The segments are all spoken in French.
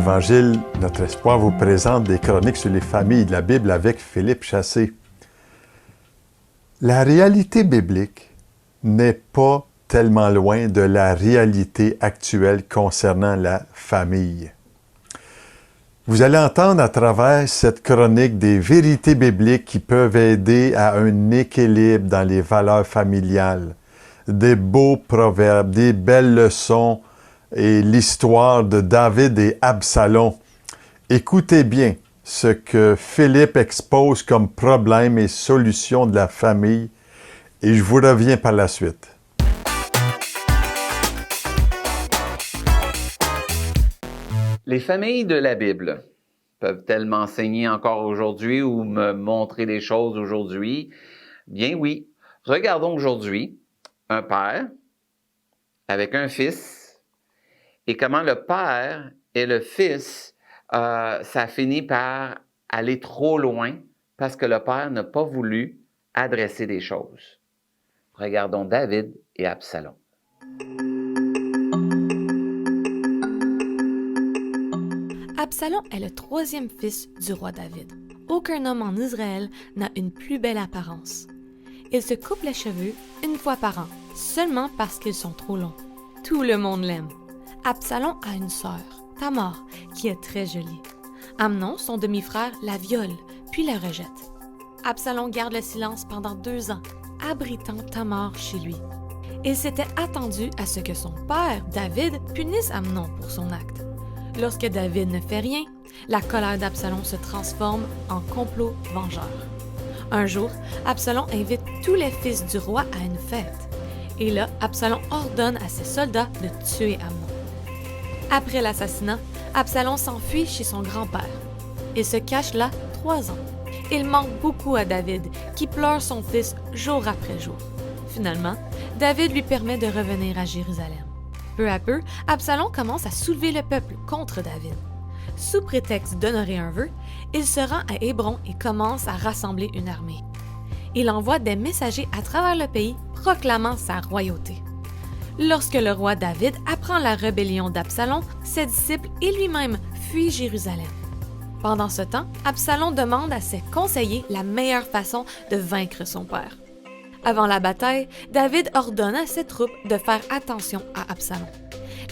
l'Évangile, Notre Espoir vous présente des chroniques sur les familles de la Bible avec Philippe Chassé. La réalité biblique n'est pas tellement loin de la réalité actuelle concernant la famille. Vous allez entendre à travers cette chronique des vérités bibliques qui peuvent aider à un équilibre dans les valeurs familiales, des beaux proverbes, des belles leçons et l'histoire de David et Absalom. Écoutez bien ce que Philippe expose comme problème et solution de la famille et je vous reviens par la suite. Les familles de la Bible peuvent-elles m'enseigner encore aujourd'hui ou me montrer des choses aujourd'hui? Bien oui. Regardons aujourd'hui un père avec un fils et comment le père et le fils, ça finit par aller trop loin parce que le père n'a pas voulu adresser des choses. Regardons David et Absalom. Absalom est le troisième fils du roi David. Aucun homme en Israël n'a une plus belle apparence. Il se coupe les cheveux une fois par an, seulement parce qu'ils sont trop longs. Tout le monde l'aime. Absalom a une sœur, Tamar, qui est très jolie. Amnon, son demi-frère, la viole, puis la rejette. Absalom garde le silence pendant 2 ans, abritant Tamar chez lui. Il s'était attendu à ce que son père, David, punisse Amnon pour son acte. Lorsque David ne fait rien, la colère d'Absalom se transforme en complot vengeur. Un jour, Absalom invite tous les fils du roi à une fête. Et là, Absalom ordonne à ses soldats de tuer Amnon. Après l'assassinat, Absalom s'enfuit chez son grand-père. Il se cache là 3 ans. Il manque beaucoup à David, qui pleure son fils jour après jour. Finalement, David lui permet de revenir à Jérusalem. Peu à peu, Absalom commence à soulever le peuple contre David. Sous prétexte d'honorer un vœu, il se rend à Hébron et commence à rassembler une armée. Il envoie des messagers à travers le pays proclamant sa royauté. Lorsque le roi David apprend la rébellion d'Absalom, ses disciples et lui-même fuient Jérusalem. Pendant ce temps, Absalom demande à ses conseillers la meilleure façon de vaincre son père. Avant la bataille, David ordonne à ses troupes de faire attention à Absalom.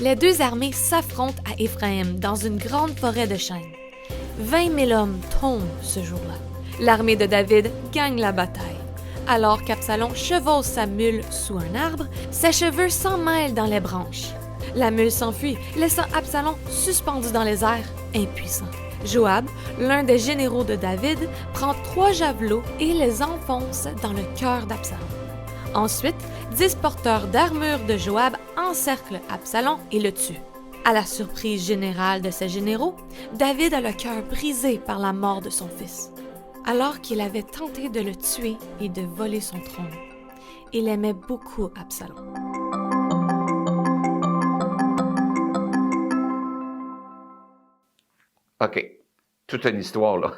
Les deux armées s'affrontent à Éphraïm dans une grande forêt de chênes. 20 000 hommes tombent ce jour-là. L'armée de David gagne la bataille. Alors qu'Absalom chevauche sa mule sous un arbre, ses cheveux s'emmêlent dans les branches. La mule s'enfuit, laissant Absalom suspendu dans les airs, impuissant. Joab, l'un des généraux de David, prend 3 javelots et les enfonce dans le cœur d'Absalom. Ensuite, 10 porteurs d'armure de Joab encerclent Absalom et le tuent. À la surprise générale de ses généraux, David a le cœur brisé par la mort de son fils. Alors qu'il avait tenté de le tuer et de voler son trône, il aimait beaucoup Absalom. OK. Toute une histoire, là.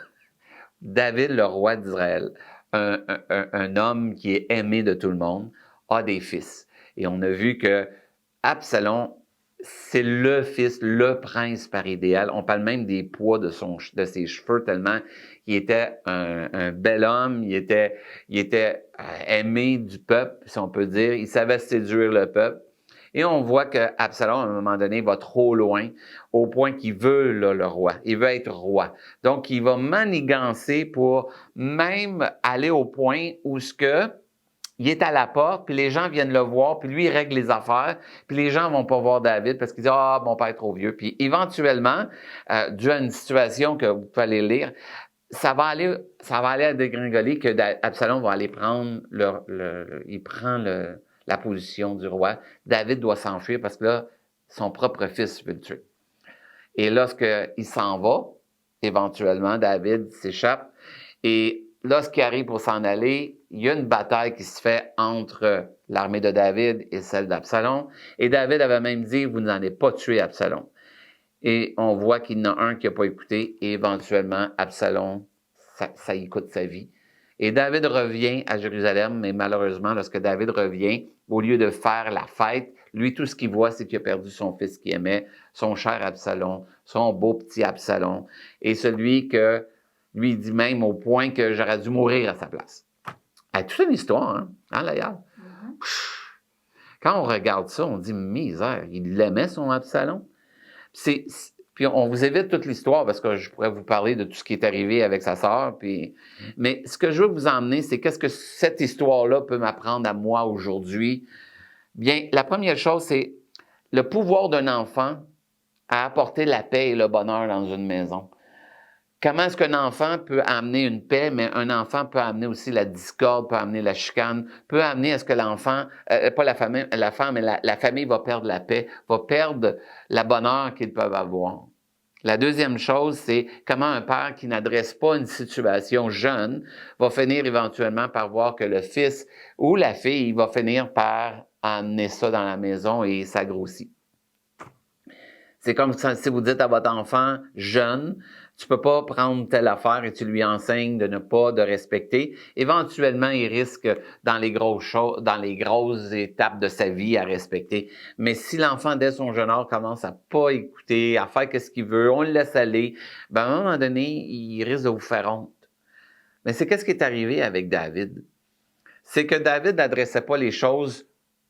David, le roi d'Israël, un homme qui est aimé de tout le monde, a des fils. Et on a vu que Absalom, c'est le fils, le prince par idéal. On parle même des poids de ses cheveux tellement il était un bel homme, il était aimé du peuple, si on peut dire. Il savait séduire le peuple. Et on voit que Absalom, à un moment donné, va trop loin, au point qu'il veut là, le roi. Il veut être roi. Donc, il va manigancer pour même aller au point où il est à la porte, puis les gens viennent le voir, puis lui, il règle les affaires, puis les gens vont pas voir David parce qu'ils disent « Ah, mon père est trop vieux ». Puis éventuellement, dû à une situation que vous pouvez aller lire, ça va aller à dégringoler que Absalom va aller prendre la position du roi. David doit s'enfuir parce que là, son propre fils veut le tuer. Et lorsqu'il s'en va, éventuellement, David s'échappe. Et lorsqu'il arrive pour s'en aller, il y a une bataille qui se fait entre l'armée de David et celle d'Absalom. Et David avait même dit, vous n'allez pas tuer Absalom. Et on voit qu'il y en a un qui n'a pas écouté. Et éventuellement, Absalom, ça y coûte sa vie. Et David revient à Jérusalem, mais malheureusement, lorsque David revient, au lieu de faire la fête, Lui, tout ce qu'il voit, c'est qu'il a perdu son fils qu'il aimait, son cher Absalom, son beau petit Absalom, et celui que lui dit même au point que j'aurais dû mourir à sa place. C'est toute une histoire, hein, Layal? Quand on regarde ça, on dit, misère, il l'aimait, son Absalom. Puis on vous évite toute l'histoire parce que je pourrais vous parler de tout ce qui est arrivé avec sa sœur. Mais ce que je veux vous emmener, c'est qu'est-ce que cette histoire-là peut m'apprendre à moi aujourd'hui. Bien, la première chose, c'est le pouvoir d'un enfant à apporter la paix et le bonheur dans une maison. Comment est-ce qu'un enfant peut amener une paix, mais un enfant peut amener aussi la discorde, peut amener la chicane, peut amener à ce que l'enfant, pas la femme, mais la famille va perdre la paix, va perdre la bonheur qu'ils peuvent avoir. La deuxième chose, c'est comment un père qui n'adresse pas une situation jeune va finir éventuellement par voir que le fils ou la fille va finir par amener ça dans la maison et ça grossit. C'est comme si vous dites à votre enfant jeune, tu peux pas prendre telle affaire et tu lui enseignes de ne pas de respecter. Éventuellement, il risque dans les grosses étapes de sa vie à respecter. Mais si l'enfant, dès son jeune âge, commence à pas écouter, à faire ce qu'il veut, on le laisse aller, ben à un moment donné, il risque de vous faire honte. Mais c'est qu'est-ce qui est arrivé avec David? C'est que David n'adressait pas les choses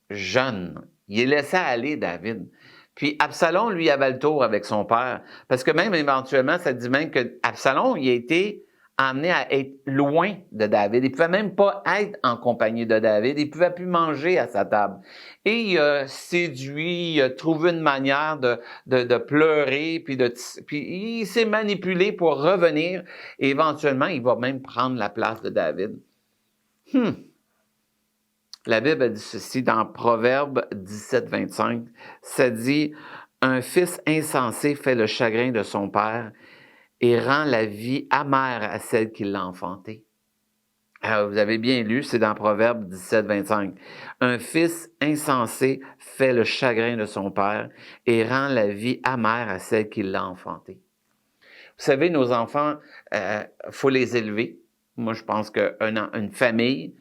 jeunes. Il laissait aller David. Puis Absalom, lui, avait le tour avec son père. Parce que même éventuellement, ça dit même que Absalom, il a été amené à être loin de David. Il ne pouvait même pas être en compagnie de David. Il ne pouvait plus manger à sa table. Et il a séduit, il a trouvé une manière de pleurer, puis il s'est manipulé pour revenir. Et éventuellement, il va même prendre la place de David. La Bible a dit ceci dans Proverbe 17, 25. Ça dit, « Un fils insensé fait le chagrin de son père et rend la vie amère à celle qui l'a enfanté. » Alors, vous avez bien lu, c'est dans Proverbe 17, 25. « Un fils insensé fait le chagrin de son père et rend la vie amère à celle qui l'a enfanté. » Vous savez, nos enfants, faut les élever. Moi, je pense qu'une famille...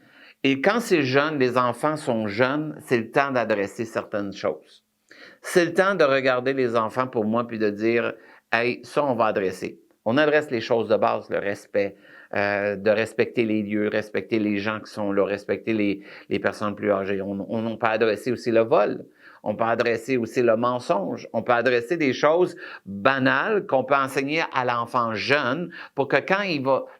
Et quand c'est jeune, les enfants sont jeunes, c'est le temps d'adresser certaines choses. C'est le temps de regarder les enfants pour moi puis de dire, hey, ça, on va adresser. On adresse les choses de base, le respect, de respecter les lieux, respecter les gens qui sont là, respecter les personnes plus âgées. On peut adresser aussi le vol. On peut adresser aussi le mensonge. On peut adresser des choses banales qu'on peut enseigner à l'enfant jeune pour que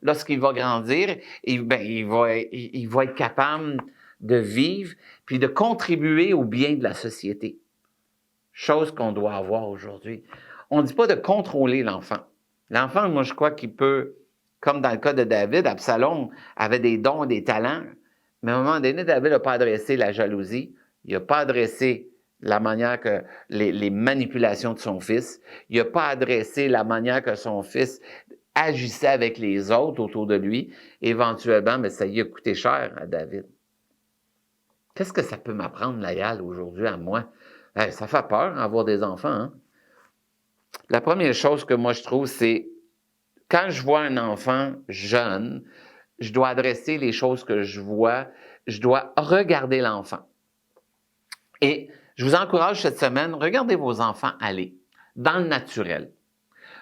lorsqu'il va grandir, il va être capable de vivre puis de contribuer au bien de la société. Chose qu'on doit avoir aujourd'hui. On ne dit pas de contrôler l'enfant. L'enfant, moi, je crois qu'il peut, comme dans le cas de David, Absalom avait des dons, des talents, mais à un moment donné, David n'a pas adressé la jalousie, il n'a pas adressé la manière que les manipulations de son fils. Il n'a pas adressé la manière que son fils agissait avec les autres autour de lui. Éventuellement, mais ça y a coûté cher à David. Qu'est-ce que ça peut m'apprendre, Layal, aujourd'hui, à moi? Ça fait peur, avoir des enfants. Hein? La première chose que moi, je trouve, c'est quand je vois un enfant jeune, je dois adresser les choses que je vois. Je dois regarder l'enfant. Et je vous encourage cette semaine, regardez vos enfants aller dans le naturel.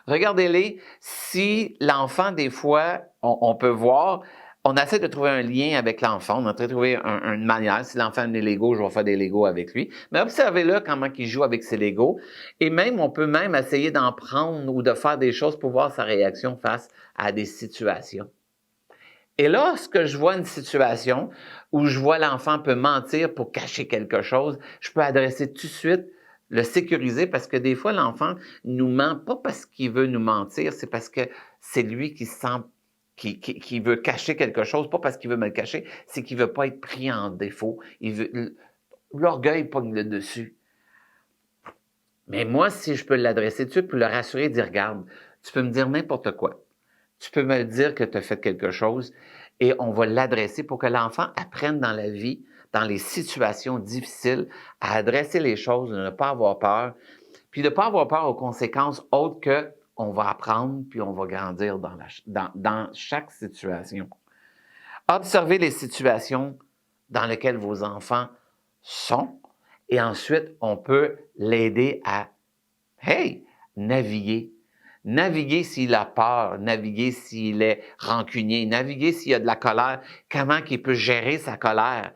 Regardez-les. Si l'enfant, des fois, on peut voir, on essaie de trouver un lien avec l'enfant, on essaie de trouver une manière. Si l'enfant aime des Legos, je vais faire des Legos avec lui. Mais observez-le comment il joue avec ses Legos. Et même, on peut même essayer d'en prendre ou de faire des choses pour voir sa réaction face à des situations. Et lorsque je vois une situation où je vois l'enfant peut mentir pour cacher quelque chose, je peux adresser tout de suite, le sécuriser, parce que des fois, l'enfant nous ment pas parce qu'il veut nous mentir, c'est parce que c'est lui qui sent qui veut cacher quelque chose, pas parce qu'il veut me le cacher, c'est qu'il veut pas être pris en défaut. L'orgueil pogne le dessus. Mais moi, si je peux l'adresser tout de suite pour le rassurer, dire, regarde, tu peux me dire n'importe quoi. Tu peux me dire que tu as fait quelque chose et on va l'adresser pour que l'enfant apprenne dans la vie, dans les situations difficiles, à adresser les choses, de ne pas avoir peur, puis de ne pas avoir peur aux conséquences autres que on va apprendre puis on va grandir dans chaque situation. Observez les situations dans lesquelles vos enfants sont Et ensuite, on peut l'aider à, hey, naviguer. Naviguer s'il a peur, naviguer s'il est rancunier, naviguer s'il y a de la colère, comment il peut gérer sa colère.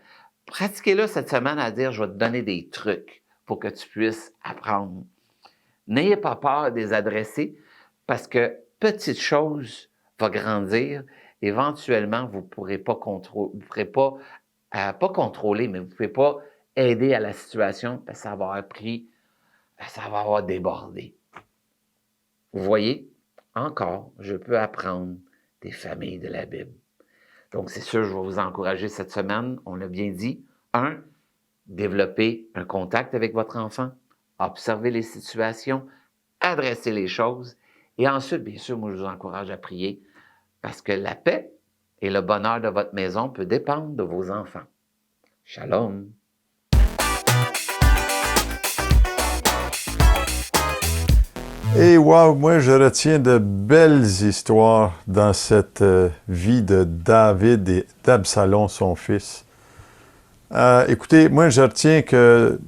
Pratiquez-le cette semaine à dire, je vais te donner des trucs pour que tu puisses apprendre. N'ayez pas peur de les adresser parce que petite chose va grandir. Éventuellement, vous ne pourrez pas contrôler, vous pourrez pas contrôler, mais vous ne pouvez pas aider à la situation parce que ça va avoir débordé. Vous voyez, encore, je peux apprendre des familles de la Bible. Donc, c'est sûr, je vais vous encourager cette semaine. On l'a bien dit. 1, développer un contact avec votre enfant, observer les situations, adresser les choses. Et ensuite, bien sûr, moi, je vous encourage à prier parce que la paix et le bonheur de votre maison peut dépendre de vos enfants. Shalom. Et wow, moi je retiens de belles histoires dans cette vie de David et d'Absalom, son fils. Écoutez, moi je retiens que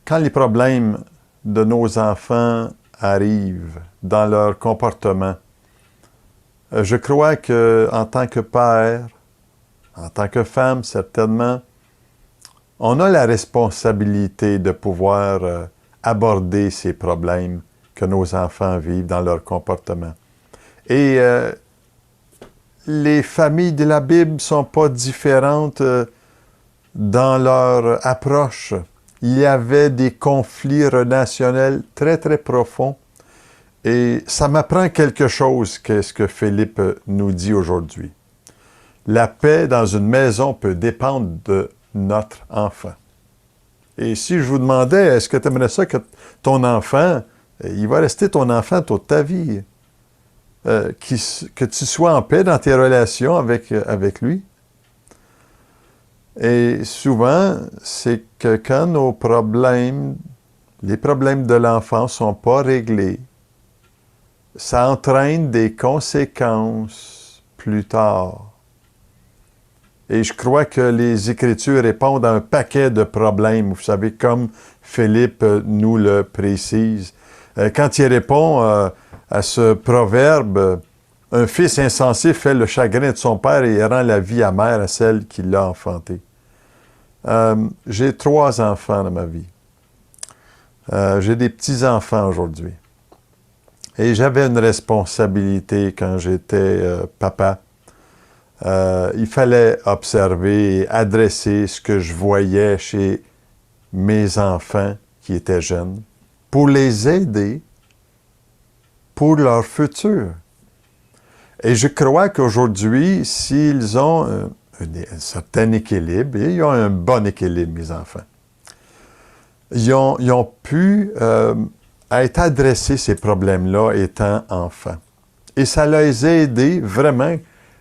quand les problèmes de nos enfants arrivent dans leur comportement, je crois qu'en tant que père, en tant que femme certainement, on a la responsabilité de pouvoir aborder ces problèmes que nos enfants vivent dans leur comportement. Et les familles de la Bible ne sont pas différentes dans leur approche. Il y avait des conflits relationnels très, très profonds. Et ça m'apprend quelque chose, qu'est-ce que Philippe nous dit aujourd'hui. La paix dans une maison peut dépendre de notre enfant. Et si je vous demandais, est-ce que tu aimerais ça que ton enfant, il va rester ton enfant toute ta vie, que tu sois en paix dans tes relations avec lui? Et souvent, c'est que quand nos problèmes, les problèmes de l'enfant ne sont pas réglés, ça entraîne des conséquences plus tard. Et je crois que les Écritures répondent à un paquet de problèmes, vous savez, comme Philippe nous le précise. Quand il répond à ce proverbe, « Un fils insensé fait le chagrin de son père et rend la vie amère à celle qui l'a enfanté. » J'ai 3 enfants dans ma vie. J'ai des petits-enfants aujourd'hui. Et j'avais une responsabilité quand j'étais papa. Il fallait observer et adresser ce que je voyais chez mes enfants qui étaient jeunes pour les aider pour leur futur. Et je crois qu'aujourd'hui, s'ils ont un certain équilibre, et ils ont un bon équilibre, mes enfants, ils ont pu être adressés ces problèmes-là étant enfants. Et ça les a aidés vraiment.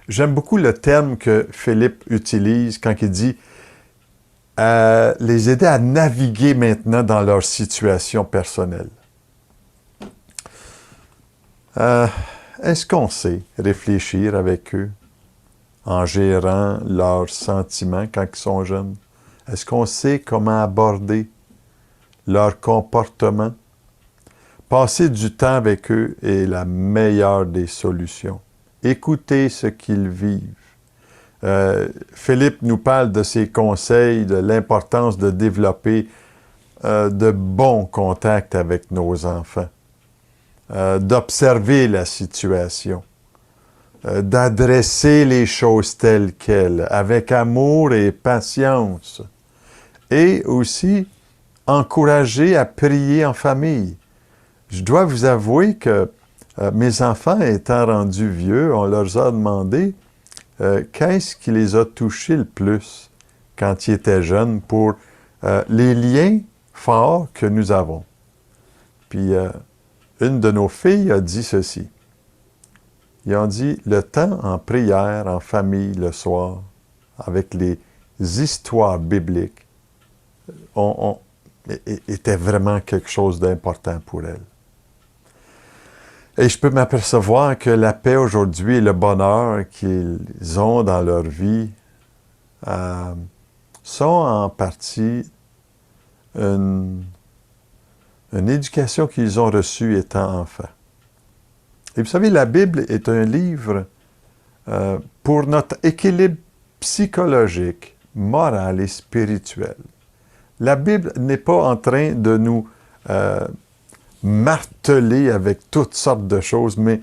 J'aime beaucoup le terme que Philippe utilise quand il dit les aider à naviguer maintenant dans leur situation personnelle. Est-ce qu'on sait réfléchir avec eux en gérant leurs sentiments quand ils sont jeunes? Est-ce qu'on sait comment aborder leur comportement? Passer du temps avec eux est la meilleure des solutions. Écoutez ce qu'ils vivent. Philippe nous parle de ses conseils, de l'importance de développer de bons contacts avec nos enfants, d'observer la situation, d'adresser les choses telles quelles, avec amour et patience, et aussi encourager à prier en famille. Je dois vous avouer que mes enfants étant rendus vieux, on leur a demandé qu'est-ce qui les a touchés le plus quand ils étaient jeunes pour les liens forts que nous avons. Puis une de nos filles a dit ceci. Ils ont dit, le temps en prière, en famille, le soir, avec les histoires bibliques, était vraiment quelque chose d'important pour elles. Et je peux m'apercevoir que la paix aujourd'hui et le bonheur qu'ils ont dans leur vie sont en partie une éducation qu'ils ont reçue étant enfants. Et vous savez, la Bible est un livre pour notre équilibre psychologique, moral et spirituel. La Bible n'est pas en train de nous marteler avec toutes sortes de choses, mais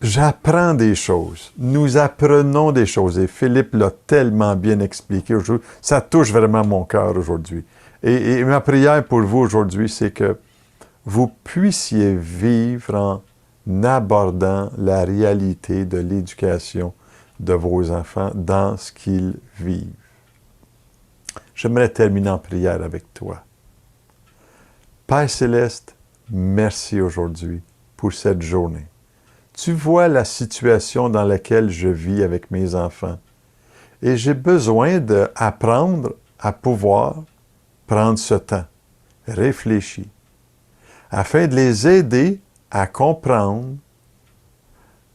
j'apprends des choses. Nous apprenons des choses. Et Philippe l'a tellement bien expliqué aujourd'hui. Ça touche vraiment mon cœur aujourd'hui. Et ma prière pour vous aujourd'hui, c'est que vous puissiez vivre en abordant la réalité de l'éducation de vos enfants dans ce qu'ils vivent. J'aimerais terminer en prière avec toi. Père Céleste, merci aujourd'hui pour cette journée. Tu vois la situation dans laquelle je vis avec mes enfants et j'ai besoin d'apprendre à pouvoir prendre ce temps, réfléchir, afin de les aider à comprendre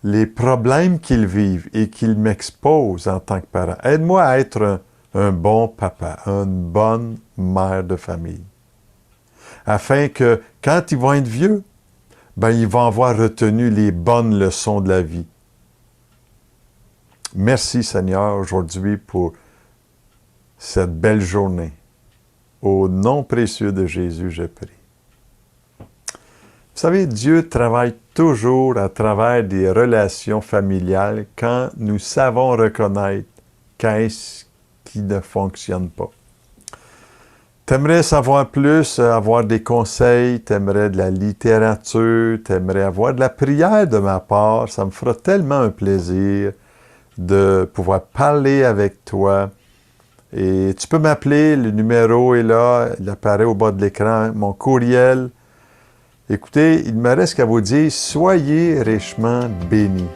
les problèmes qu'ils vivent et qu'ils m'exposent en tant que parent. Aide-moi à être un bon papa, une bonne mère de famille, afin que, quand ils vont être vieux, ils vont avoir retenu les bonnes leçons de la vie. Merci Seigneur aujourd'hui pour cette belle journée. Au nom précieux de Jésus, je prie. Vous savez, Dieu travaille toujours à travers des relations familiales quand nous savons reconnaître qu'est-ce qui ne fonctionne pas. T'aimerais savoir plus, avoir des conseils, t'aimerais de la littérature, t'aimerais avoir de la prière de ma part. Ça me fera tellement un plaisir de pouvoir parler avec toi. Et tu peux m'appeler, le numéro est là, il apparaît au bas de l'écran, mon courriel. Écoutez, il ne me reste qu'à vous dire, soyez richement bénis.